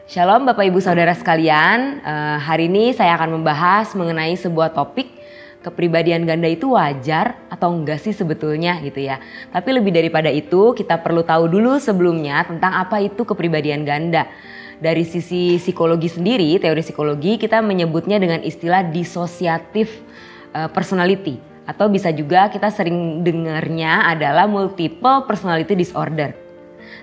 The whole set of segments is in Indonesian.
Shalom Bapak Ibu Saudara sekalian, hari ini saya akan membahas mengenai sebuah topik kepribadian ganda itu wajar atau enggak sih sebetulnya gitu ya. Tapi lebih daripada itu kita perlu tahu dulu sebelumnya tentang apa itu kepribadian ganda. Dari sisi psikologi sendiri, teori psikologi kita menyebutnya dengan istilah dissociative personality. Atau bisa juga kita sering dengarnya adalah multiple personality disorder.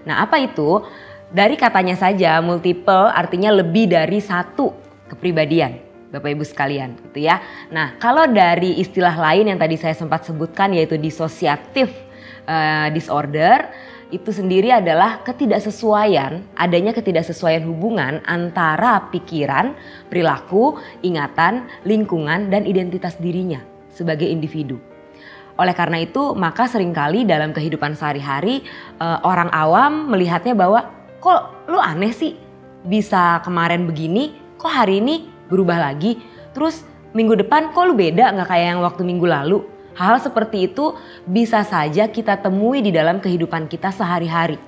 Nah apa itu? Dari katanya saja multiple artinya lebih dari satu kepribadian Bapak Ibu sekalian gitu ya. Nah kalau dari istilah lain yang tadi saya sempat sebutkan yaitu dissociative disorder, itu sendiri adalah adanya ketidaksesuaian hubungan antara pikiran, perilaku, ingatan, lingkungan dan identitas dirinya sebagai individu. Oleh karena itu maka seringkali dalam kehidupan sehari-hari orang awam melihatnya bahwa kok lu aneh sih, bisa kemarin begini, kok hari ini berubah lagi, terus minggu depan kok lu beda gak kayak yang waktu minggu lalu. Hal seperti itu bisa saja kita temui di dalam kehidupan kita sehari-hari.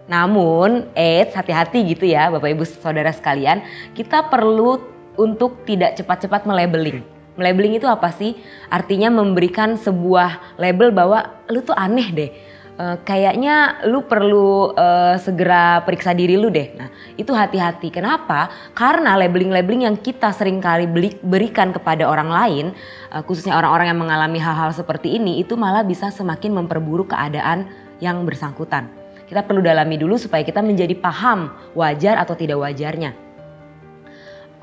Namun, hati-hati gitu ya Bapak Ibu Saudara sekalian, kita perlu untuk tidak cepat-cepat melabeling. Melabeling itu apa sih? Artinya memberikan sebuah label bahwa lu tuh aneh deh. Kayaknya lu perlu segera periksa diri lu deh. Nah itu hati-hati. Kenapa? Karena labeling-labeling yang kita seringkali berikan kepada orang lain, khususnya orang-orang yang mengalami hal-hal seperti ini, itu malah bisa semakin memperburuk keadaan yang bersangkutan. Kita perlu dalami dulu supaya kita menjadi paham wajar atau tidak wajarnya.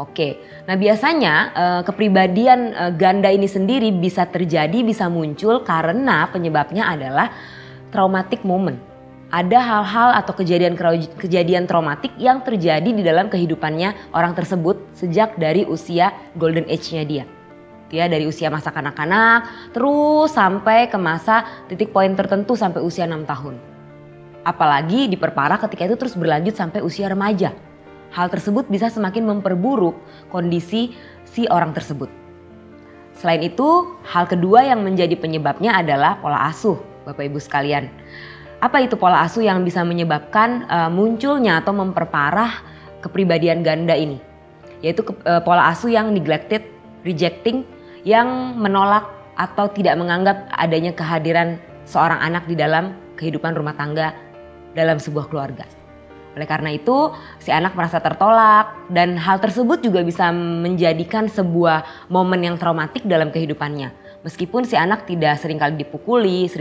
Oke, nah biasanya kepribadian ganda ini sendiri bisa terjadi, bisa muncul karena penyebabnya adalah traumatic moment. Ada hal-hal atau kejadian traumatik yang terjadi di dalam kehidupannya orang tersebut sejak dari usia golden age-nya dia. Ya, dari usia masa kanak-kanak terus sampai ke masa titik poin tertentu sampai usia 6 tahun. Apalagi diperparah ketika itu terus berlanjut sampai usia remaja. Hal tersebut bisa semakin memperburuk kondisi si orang tersebut. Selain itu, hal kedua yang menjadi penyebabnya adalah pola asuh. Bapak Ibu sekalian, apa itu pola asuh yang bisa menyebabkan munculnya atau memperparah kepribadian ganda ini? Yaitu pola asuh yang neglected, rejecting, yang menolak atau tidak menganggap adanya kehadiran seorang anak di dalam kehidupan rumah tangga dalam sebuah keluarga. Oleh karena itu si anak merasa tertolak dan hal tersebut juga bisa menjadikan sebuah momen yang traumatik dalam kehidupannya. Meskipun si anak tidak seringkali dipukuli,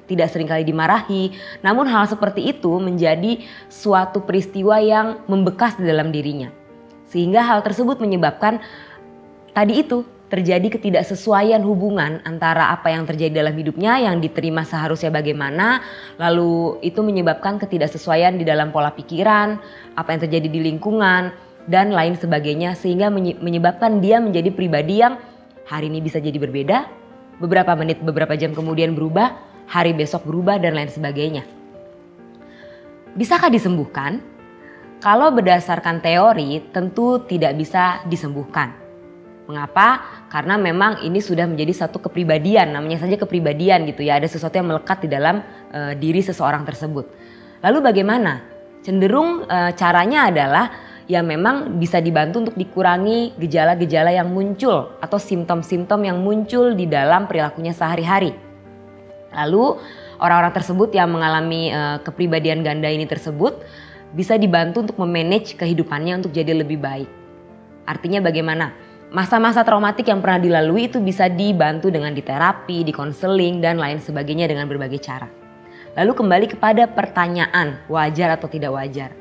tidak seringkali dimarahi, namun hal seperti itu menjadi suatu peristiwa yang membekas di dalam dirinya. Sehingga hal tersebut menyebabkan tadi itu terjadi ketidaksesuaian hubungan antara apa yang terjadi dalam hidupnya yang diterima seharusnya bagaimana, lalu itu menyebabkan ketidaksesuaian di dalam pola pikiran, apa yang terjadi di lingkungan, dan lain sebagainya. Sehingga menyebabkan dia menjadi pribadi yang hari ini bisa jadi berbeda, beberapa menit, beberapa jam kemudian berubah, hari besok berubah dan lain sebagainya. Bisakah disembuhkan? Kalau berdasarkan teori tentu tidak bisa disembuhkan. Mengapa? Karena memang ini sudah menjadi satu kepribadian, namanya saja kepribadian gitu ya. Ada sesuatu yang melekat di dalam diri seseorang tersebut. Lalu bagaimana? Cenderung caranya adalah ya memang bisa dibantu untuk dikurangi gejala-gejala yang muncul atau simptom-simptom yang muncul di dalam perilakunya sehari-hari. Lalu orang-orang tersebut yang mengalami kepribadian ganda ini tersebut bisa dibantu untuk memanage kehidupannya untuk jadi lebih baik. Artinya bagaimana? Masa-masa traumatik yang pernah dilalui itu bisa dibantu dengan diterapi, dikonseling dan lain sebagainya dengan berbagai cara. Lalu kembali kepada pertanyaan wajar atau tidak wajar.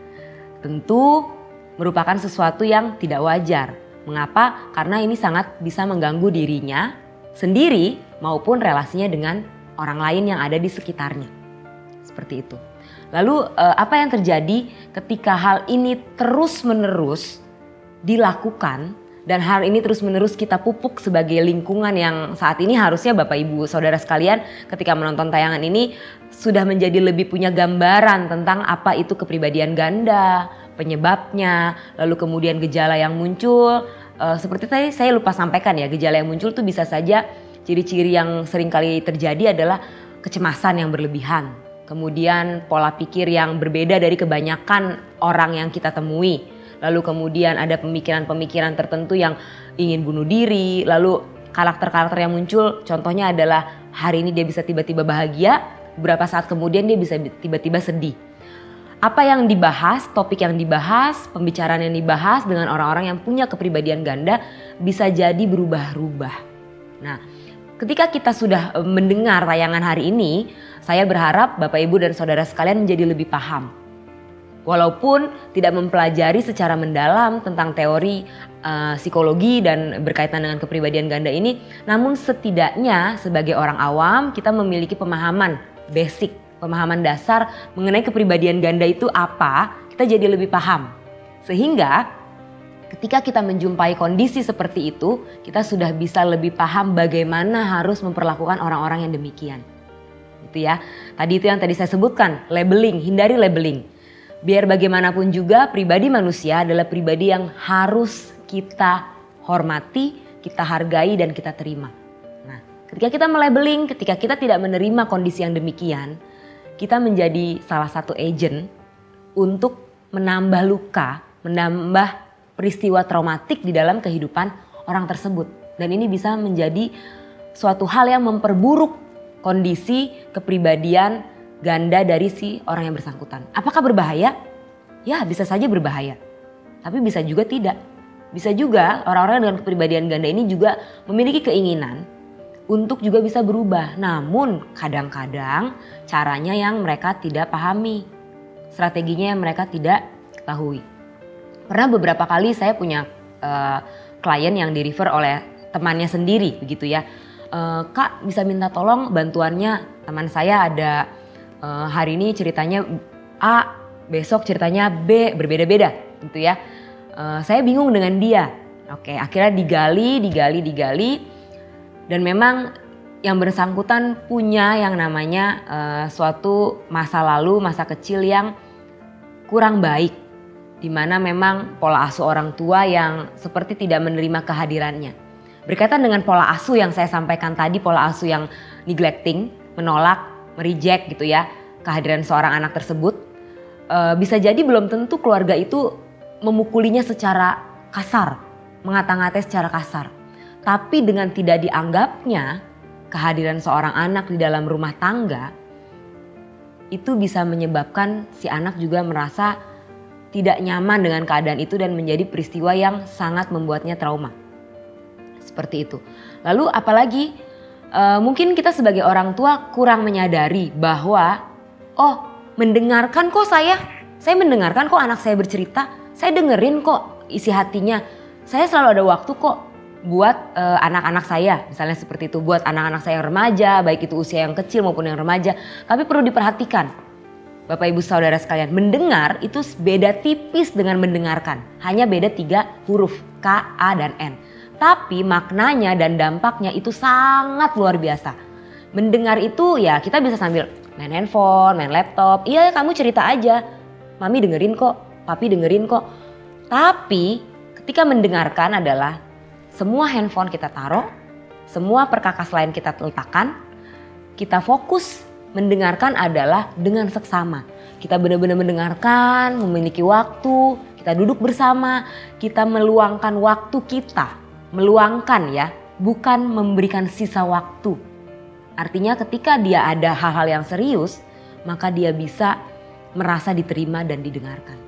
Tentu merupakan sesuatu yang tidak wajar. Mengapa? Karena ini sangat bisa mengganggu dirinya sendiri maupun relasinya dengan orang lain yang ada di sekitarnya. Seperti itu. Lalu apa yang terjadi ketika hal ini terus-menerus dilakukan dan hal ini terus-menerus kita pupuk sebagai lingkungan yang saat ini harusnya Bapak Ibu Saudara sekalian ketika menonton tayangan ini sudah menjadi lebih punya gambaran tentang apa itu kepribadian ganda, penyebabnya, lalu kemudian gejala yang muncul. Seperti tadi saya lupa sampaikan ya, gejala yang muncul tuh bisa saja ciri-ciri yang sering kali terjadi adalah kecemasan yang berlebihan. Kemudian pola pikir yang berbeda dari kebanyakan orang yang kita temui. lalu kemudian ada pemikiran-pemikiran tertentu yang ingin bunuh diri, lalu karakter-karakter yang muncul contohnya adalah hari ini dia bisa tiba-tiba bahagia, beberapa saat kemudian dia bisa tiba-tiba sedih. Apa yang dibahas, topik yang dibahas, pembicaraan yang dibahas dengan orang-orang yang punya kepribadian ganda bisa jadi berubah-ubah. Nah, ketika kita sudah mendengar tayangan hari ini, saya berharap Bapak Ibu dan Saudara sekalian menjadi lebih paham. Walaupun tidak mempelajari secara mendalam tentang teori psikologi dan berkaitan dengan kepribadian ganda ini, namun setidaknya sebagai orang awam kita memiliki pemahaman basic, pemahaman dasar mengenai kepribadian ganda itu apa, kita jadi lebih paham. Sehingga ketika kita menjumpai kondisi seperti itu, kita sudah bisa lebih paham bagaimana harus memperlakukan orang-orang yang demikian. Gitu ya. Tadi itu yang tadi saya sebutkan, labeling, hindari labeling. Biar bagaimanapun juga pribadi manusia adalah pribadi yang harus kita hormati, kita hargai dan kita terima. Nah, ketika kita melabeling, ketika kita tidak menerima kondisi yang demikian, kita menjadi salah satu agent untuk menambah luka, menambah peristiwa traumatik di dalam kehidupan orang tersebut. Dan ini bisa menjadi suatu hal yang memperburuk kondisi kepribadian ganda dari si orang yang bersangkutan. Apakah berbahaya? Ya, bisa saja berbahaya. Tapi bisa juga tidak. Bisa juga orang-orang dengan kepribadian ganda ini juga memiliki keinginan untuk juga bisa berubah. Namun kadang-kadang caranya yang mereka tidak pahami. Strateginya yang mereka tidak ketahui. Pernah beberapa kali saya punya klien yang di-refer oleh temannya sendiri begitu ya. Kak bisa minta tolong bantuannya, teman saya ada hari ini ceritanya A, besok ceritanya B, berbeda-beda gitu ya. Saya bingung dengan dia. Oke, akhirnya digali. Dan memang yang bersangkutan punya yang namanya suatu masa lalu, masa kecil yang kurang baik. Di mana memang pola asuh orang tua yang seperti tidak menerima kehadirannya. Berkaitan dengan pola asuh yang saya sampaikan tadi, pola asuh yang neglecting, menolak, mereject gitu ya, kehadiran seorang anak tersebut. Bisa jadi belum tentu keluarga itu memukulinya secara kasar, mengata-ngatai secara kasar. Tapi dengan tidak dianggapnya kehadiran seorang anak di dalam rumah tangga itu bisa menyebabkan si anak juga merasa tidak nyaman dengan keadaan itu dan menjadi peristiwa yang sangat membuatnya trauma. Seperti itu. Lalu apalagi mungkin kita sebagai orang tua kurang menyadari bahwa mendengarkan kok saya mendengarkan kok anak saya bercerita, saya dengerin kok isi hatinya, saya selalu ada waktu kok buat anak-anak saya, misalnya seperti itu, buat anak-anak saya yang remaja, baik itu usia yang kecil maupun yang remaja. Tapi perlu diperhatikan, Bapak Ibu Saudara sekalian, mendengar itu beda tipis dengan mendengarkan, hanya beda 3 huruf K, A, dan N. Tapi maknanya dan dampaknya itu sangat luar biasa. Mendengar itu ya kita bisa sambil main handphone, main laptop, iya kamu cerita aja, mami dengerin kok, papi dengerin kok. Tapi ketika mendengarkan adalah semua handphone kita taruh, semua perkakas lain kita letakkan, kita fokus mendengarkan adalah dengan seksama. Kita benar-benar mendengarkan, memiliki waktu, kita duduk bersama, kita meluangkan waktu kita. Meluangkan ya, bukan memberikan sisa waktu. Artinya ketika dia ada hal-hal yang serius, maka dia bisa merasa diterima dan didengarkan.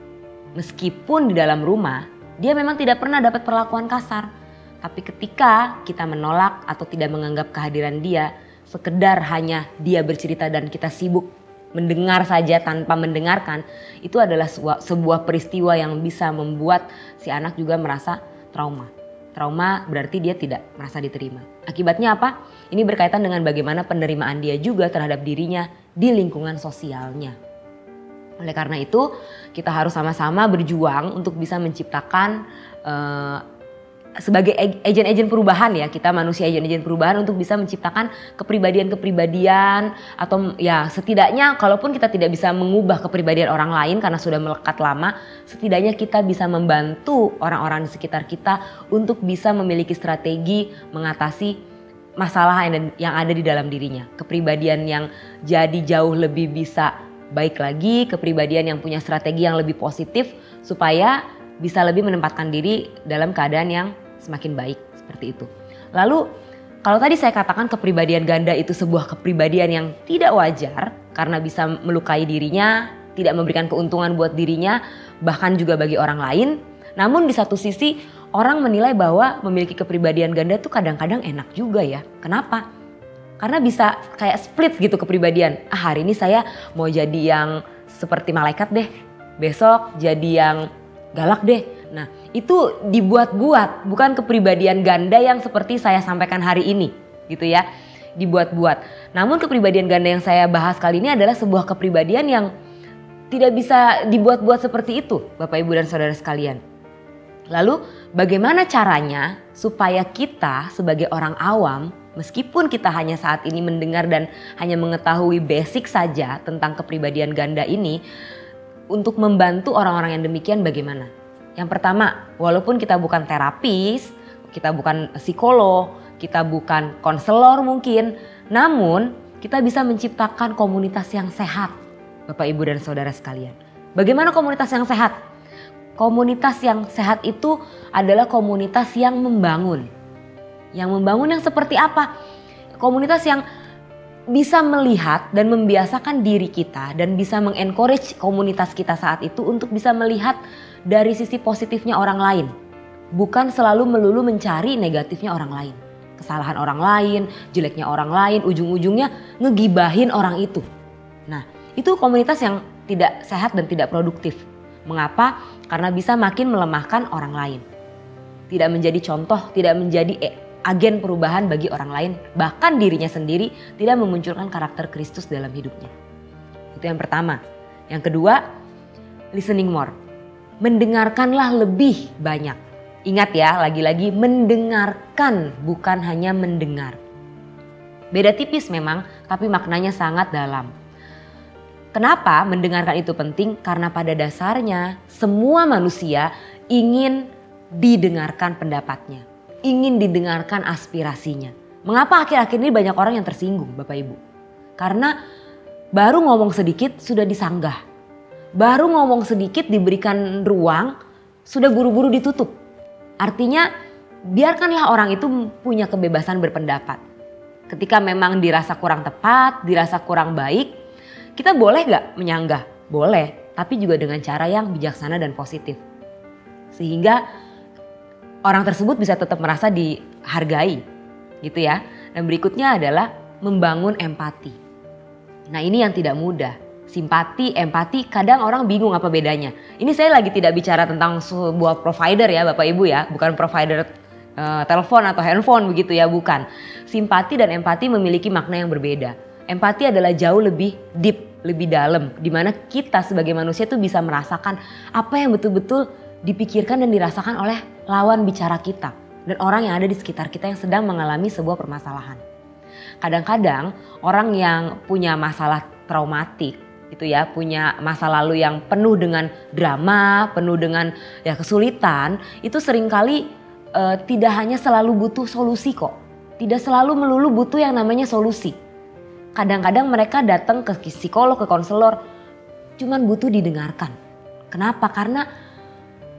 Meskipun di dalam rumah, dia memang tidak pernah dapat perlakuan kasar. Tapi ketika kita menolak atau tidak menganggap kehadiran dia, sekedar hanya dia bercerita dan kita sibuk mendengar saja tanpa mendengarkan, itu adalah sebuah peristiwa yang bisa membuat si anak juga merasa trauma. Trauma berarti dia tidak merasa diterima. Akibatnya apa? Ini berkaitan dengan bagaimana penerimaan dia juga terhadap dirinya di lingkungan sosialnya. Oleh karena itu, kita harus sama-sama berjuang untuk bisa menciptakan sebagai agen-agen perubahan ya, kita manusia agen-agen perubahan untuk bisa menciptakan kepribadian-kepribadian atau ya setidaknya kalaupun kita tidak bisa mengubah kepribadian orang lain karena sudah melekat lama, setidaknya kita bisa membantu orang-orang di sekitar kita untuk bisa memiliki strategi mengatasi masalah yang ada di dalam dirinya. Kepribadian yang jadi jauh lebih bisa baik lagi, kepribadian yang punya strategi yang lebih positif supaya bisa lebih menempatkan diri dalam keadaan yang semakin baik seperti itu. Lalu kalau tadi saya katakan kepribadian ganda itu sebuah kepribadian yang tidak wajar karena bisa melukai dirinya, tidak memberikan keuntungan buat dirinya, bahkan juga bagi orang lain. Namun di satu sisi orang menilai bahwa memiliki kepribadian ganda itu kadang-kadang enak juga ya. Kenapa? Karena bisa kayak split gitu kepribadian. Hari ini saya mau jadi yang seperti malaikat deh. Besok jadi yang galak deh. Nah itu dibuat-buat, bukan kepribadian ganda yang seperti saya sampaikan hari ini gitu ya. Dibuat-buat. Namun kepribadian ganda yang saya bahas kali ini adalah sebuah kepribadian yang tidak bisa dibuat-buat seperti itu Bapak Ibu dan Saudara sekalian. Lalu bagaimana caranya supaya kita sebagai orang awam, meskipun kita hanya saat ini mendengar dan hanya mengetahui basic saja tentang kepribadian ganda ini, untuk membantu orang-orang yang demikian bagaimana? Yang pertama, walaupun kita bukan terapis, kita bukan psikolog, kita bukan konselor mungkin, namun kita bisa menciptakan komunitas yang sehat, Bapak Ibu dan Saudara sekalian. Bagaimana komunitas yang sehat? Komunitas yang sehat itu adalah komunitas yang membangun. Yang membangun yang seperti apa? Komunitas yang bisa melihat dan membiasakan diri kita dan bisa mengencourage komunitas kita saat itu untuk bisa melihat dari sisi positifnya orang lain. Bukan selalu melulu mencari negatifnya orang lain. Kesalahan orang lain, jeleknya orang lain, ujung-ujungnya ngegibahin orang itu. Nah, itu komunitas yang tidak sehat dan tidak produktif. Mengapa? Karena bisa makin melemahkan orang lain. Tidak menjadi contoh, tidak menjadi agen perubahan bagi orang lain. Bahkan dirinya sendiri tidak memunculkan karakter Kristus dalam hidupnya. Itu yang pertama. Yang kedua, listening more. Mendengarkanlah lebih banyak. Ingat ya, lagi-lagi mendengarkan, bukan hanya mendengar. Beda tipis memang, tapi maknanya sangat dalam. Kenapa mendengarkan itu penting? Karena pada dasarnya semua manusia ingin didengarkan pendapatnya. Ingin didengarkan aspirasinya. Mengapa akhir-akhir ini banyak orang yang tersinggung Bapak Ibu? Karena baru ngomong sedikit sudah disanggah. Baru ngomong sedikit diberikan ruang sudah buru-buru ditutup. Artinya biarkanlah orang itu punya kebebasan berpendapat. Ketika memang dirasa kurang tepat, dirasa kurang baik, kita boleh gak menyanggah? Boleh, tapi juga dengan cara yang bijaksana dan positif. Sehingga orang tersebut bisa tetap merasa dihargai gitu ya. Dan berikutnya adalah membangun empati. Nah ini yang tidak mudah. Simpati, empati, kadang orang bingung apa bedanya. Ini saya lagi tidak bicara tentang sebuah provider ya Bapak Ibu ya. Bukan provider telepon atau handphone begitu ya, bukan. Simpati dan empati memiliki makna yang berbeda. Empati adalah jauh lebih deep, lebih dalam. Dimana kita sebagai manusia tuh bisa merasakan apa yang betul-betul dipikirkan dan dirasakan oleh lawan bicara kita. Dan orang yang ada di sekitar kita yang sedang mengalami sebuah permasalahan. Kadang-kadang orang yang punya masalah traumatik, itu ya, punya masa lalu yang penuh dengan drama, penuh dengan ya kesulitan, itu seringkali tidak hanya selalu butuh solusi kok. Tidak selalu melulu butuh yang namanya solusi. Kadang-kadang mereka datang ke psikolog, ke konselor, cuman butuh didengarkan. Kenapa? Karena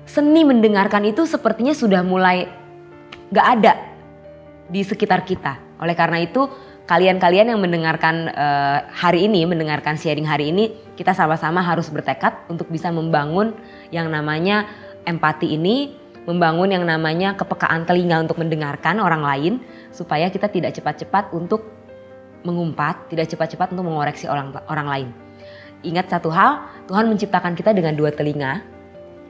seni mendengarkan itu sepertinya sudah mulai gak ada di sekitar kita. Oleh karena itu kalian-kalian yang mendengarkan hari ini, mendengarkan sharing hari ini, kita sama-sama harus bertekad untuk bisa membangun yang namanya empati ini, membangun yang namanya kepekaan telinga untuk mendengarkan orang lain, supaya kita tidak cepat-cepat untuk mengumpat, tidak cepat-cepat untuk mengoreksi orang lain. Ingat satu hal, Tuhan menciptakan kita dengan 2 telinga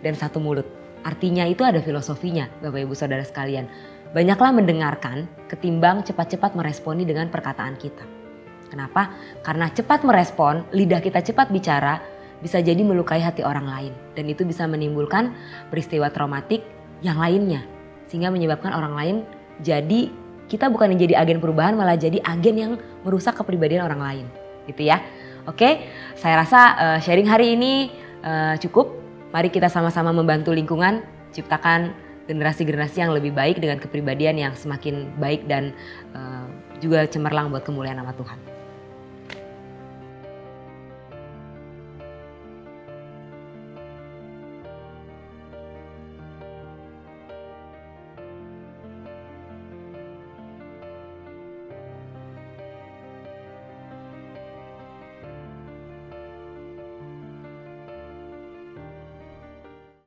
dan 1 mulut. Artinya itu ada filosofinya Bapak Ibu Saudara sekalian. Banyaklah mendengarkan ketimbang cepat-cepat meresponi dengan perkataan kita. Kenapa? Karena cepat merespon, lidah kita cepat bicara, bisa jadi melukai hati orang lain. Dan itu bisa menimbulkan peristiwa traumatik yang lainnya. Sehingga menyebabkan orang lain jadi, kita bukan yang jadi agen perubahan, malah jadi agen yang merusak kepribadian orang lain. Gitu ya. Oke, saya rasa sharing hari ini cukup. Mari kita sama-sama membantu lingkungan, ciptakan generasi-generasi yang lebih baik dengan kepribadian yang semakin baik dan juga cemerlang buat kemuliaan nama Tuhan.